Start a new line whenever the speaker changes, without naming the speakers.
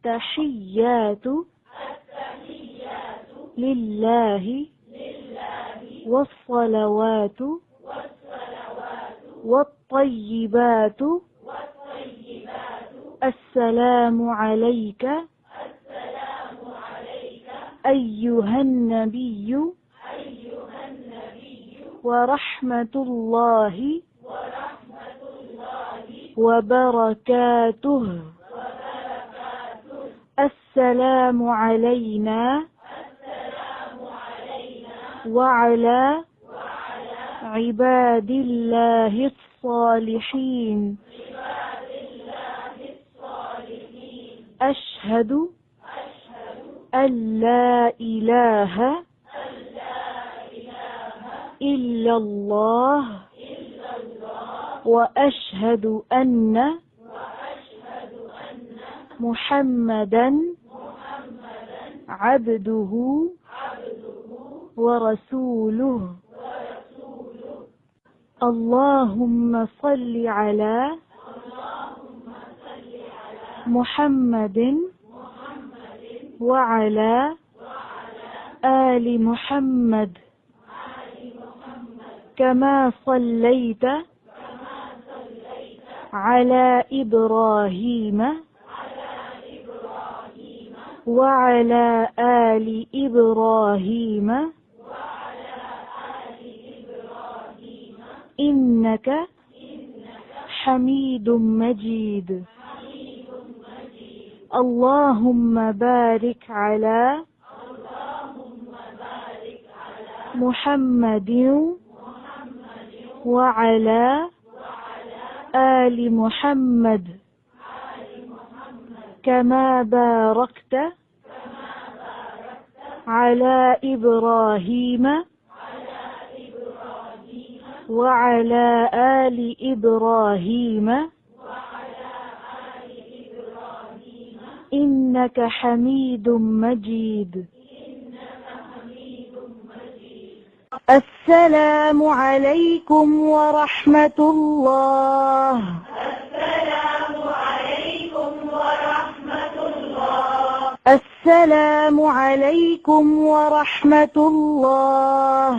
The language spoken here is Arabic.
التحيات لله والصلوات والطيبات السلام عليك أيها النبي ورحمة الله وبركاته. السلام علينا وعلى عباد الله الصالحين. أشهد أن لا إله إلا الله وأشهد أن محمدا عبده ورسوله. اللهم صل على محمد وعلى آل محمد كما صليت على إبراهيم وعلى آل إبراهيم إنك حميد مجيد. اللهم بارك على محمد وعلى آل محمد كما باركت على إبراهيم وعلى آل إبراهيم إنك حميد مجيد. السلام عليكم ورحمة الله.
السلام عليكم ورحمة الله.
السلام عليكم ورحمة الله.